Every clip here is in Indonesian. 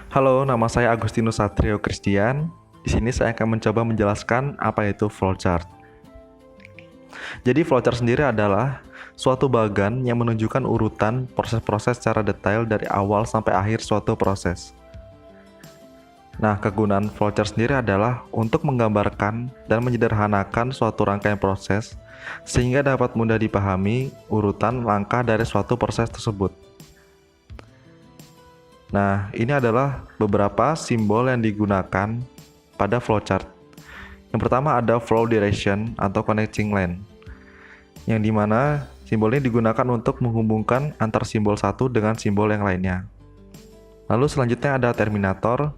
Halo, nama saya Agustinus Satrio Christian. Di sini saya akan mencoba menjelaskan apa itu flowchart. Jadi flowchart sendiri adalah suatu bagan yang menunjukkan urutan proses-proses secara detail dari awal sampai akhir suatu proses. Nah, kegunaan flowchart sendiri adalah untuk menggambarkan dan menyederhanakan suatu rangkaian proses sehingga dapat mudah dipahami urutan langkah dari suatu proses tersebut. Nah, ini adalah beberapa simbol yang digunakan pada flowchart. Yang pertama ada flow direction atau connecting line, yang dimana simbol ini digunakan untuk menghubungkan antar simbol satu dengan simbol yang lainnya. Lalu selanjutnya ada terminator,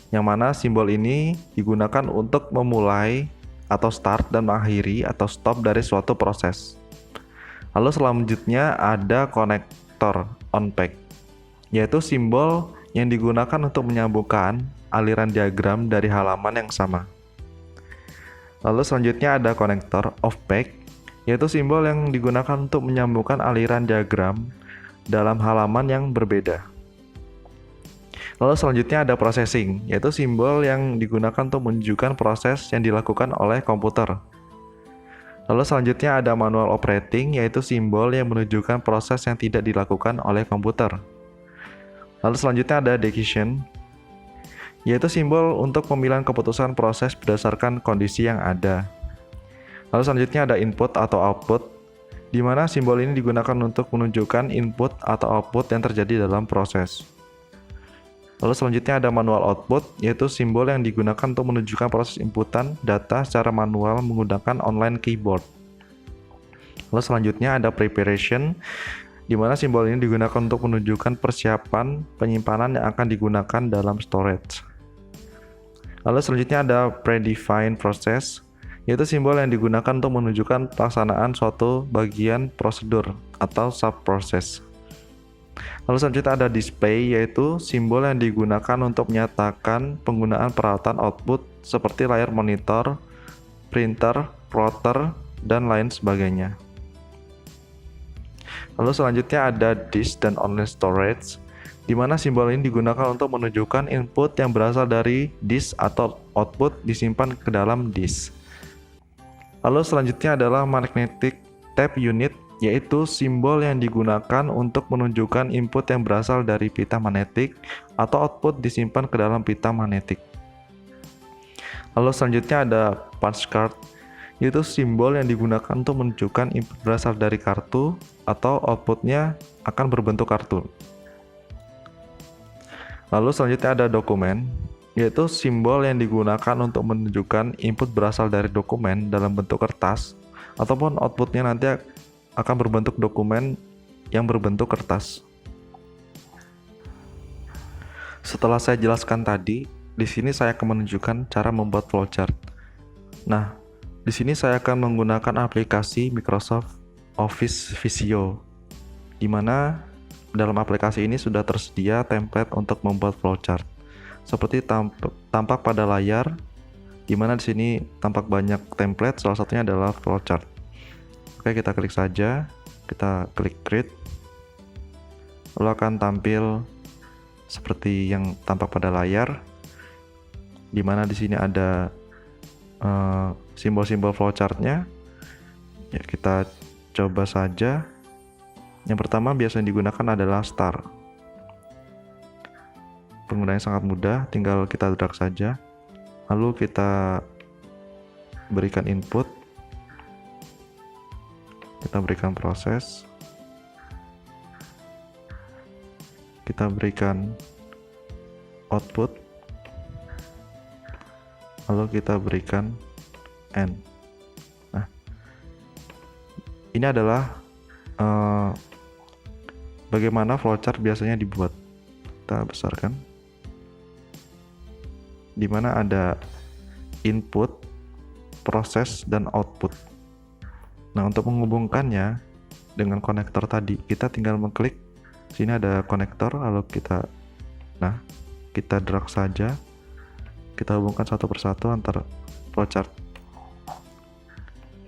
yang mana simbol ini digunakan untuk memulai atau start dan mengakhiri atau stop dari suatu proses. Lalu selanjutnya ada konektor on-pack, yaitu simbol yang digunakan untuk menyambungkan aliran diagram dari halaman yang sama. Lalu selanjutnya ada konektor off-pack, yaitu simbol yang digunakan untuk menyambungkan aliran diagram dalam halaman yang berbeda. Lalu selanjutnya ada processing, yaitu simbol yang digunakan untuk menunjukkan proses yang dilakukan oleh komputer. Lalu selanjutnya ada manual operating, yaitu simbol yang menunjukkan proses yang tidak dilakukan oleh komputer. Lalu selanjutnya ada decision, yaitu simbol untuk pemilihan keputusan proses berdasarkan kondisi yang ada. Lalu selanjutnya ada input atau output, di mana simbol ini digunakan untuk menunjukkan input atau output yang terjadi dalam proses. Lalu selanjutnya ada manual output, yaitu simbol yang digunakan untuk menunjukkan proses inputan data secara manual menggunakan online keyboard. Lalu selanjutnya ada preparation, di mana simbol ini digunakan untuk menunjukkan persiapan penyimpanan yang akan digunakan dalam storage. Lalu selanjutnya ada predefined process, yaitu simbol yang digunakan untuk menunjukkan pelaksanaan suatu bagian prosedur atau sub-process. Lalu selanjutnya ada display, yaitu simbol yang digunakan untuk menyatakan penggunaan peralatan output seperti layar monitor, printer, plotter, dan lain sebagainya. Lalu selanjutnya ada disk dan online storage, di mana simbol ini digunakan untuk menunjukkan input yang berasal dari disk atau output disimpan ke dalam disk. Lalu selanjutnya adalah magnetic tape unit, yaitu simbol yang digunakan untuk menunjukkan input yang berasal dari pita magnetik atau output disimpan ke dalam pita magnetik. Lalu selanjutnya ada punch card, yaitu simbol yang digunakan untuk menunjukkan input berasal dari kartu atau outputnya akan berbentuk kartu. Lalu selanjutnya ada dokumen, yaitu simbol yang digunakan untuk menunjukkan input berasal dari dokumen dalam bentuk kertas ataupun outputnya nanti akan berbentuk dokumen yang berbentuk kertas. Setelah saya jelaskan tadi, di sini saya akan menunjukkan cara membuat flowchart. Nah, di sini saya akan menggunakan aplikasi Microsoft Office Visio, di mana dalam aplikasi ini sudah tersedia template untuk membuat flowchart. Seperti tampak pada layar, di mana di sini tampak banyak template, salah satunya adalah flowchart. Oke, kita klik saja, kita klik create, lalu akan tampil seperti yang tampak pada layar, di mana di sini ada simbol-simbol flowchartnya. Ya, kita coba saja. Yang pertama biasanya digunakan adalah star. Penggunaannya sangat mudah, tinggal kita drag saja. Lalu kita berikan input. Kita berikan proses. Kita berikan output. Lalu kita berikan end. Nah, ini adalah bagaimana flowchart biasanya dibuat. Kita besarkan, di mana ada input, proses, dan output. Nah, untuk menghubungkannya dengan konektor tadi, kita tinggal mengklik sini ada konektor, lalu kita drag saja, kita hubungkan satu persatu antar flowchart,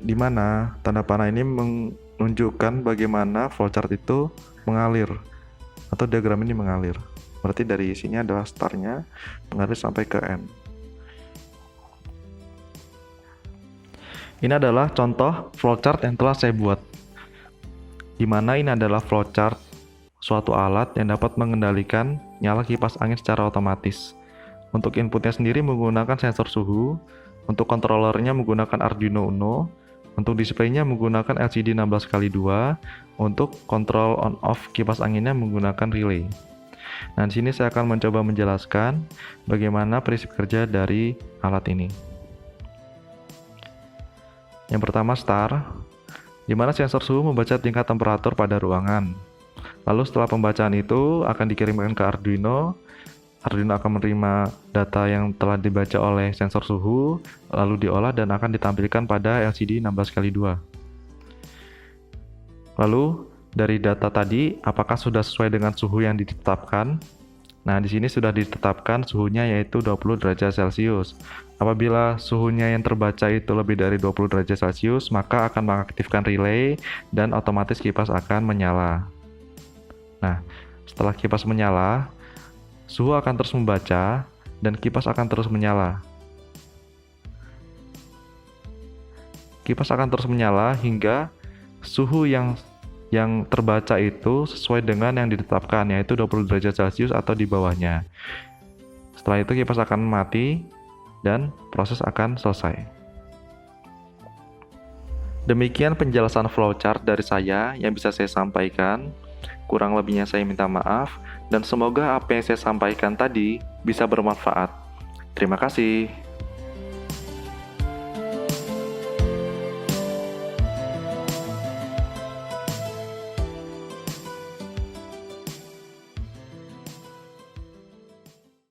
di mana tanda panah ini menunjukkan bagaimana flowchart itu mengalir atau diagram ini mengalir. Berarti dari sini adalah startnya, mengalir sampai ke end. Ini adalah contoh flowchart yang telah saya buat, di mana ini adalah flowchart suatu alat yang dapat mengendalikan nyala kipas angin secara otomatis. Untuk inputnya sendiri menggunakan sensor suhu, untuk kontrolernya menggunakan Arduino Uno, untuk displaynya menggunakan LCD 16x2, untuk kontrol on-off kipas anginnya menggunakan relay. Nah, di sini saya akan mencoba menjelaskan bagaimana prinsip kerja dari alat ini. Yang pertama star, di mana sensor suhu membaca tingkat temperatur pada ruangan. Lalu setelah pembacaan itu akan dikirimkan ke Arduino. Arduino akan menerima data yang telah dibaca oleh sensor suhu, lalu diolah dan akan ditampilkan pada LCD 16x2. Lalu dari data tadi, apakah sudah sesuai dengan suhu yang ditetapkan? Nah, di sini sudah ditetapkan suhunya yaitu 20 derajat Celcius. Apabila suhunya yang terbaca itu lebih dari 20 derajat Celcius, maka akan mengaktifkan relay dan otomatis kipas akan menyala. Nah, setelah kipas menyala, suhu akan terus membaca dan kipas akan terus menyala. Kipas akan terus menyala hingga suhu yang terbaca itu sesuai dengan yang ditetapkan, yaitu 20 derajat Celcius atau di bawahnya. Setelah itu kipas akan mati dan proses akan selesai. Demikian penjelasan flowchart dari saya yang bisa saya sampaikan. Kurang lebihnya saya minta maaf, dan semoga apa yang saya sampaikan tadi bisa bermanfaat. Terima kasih.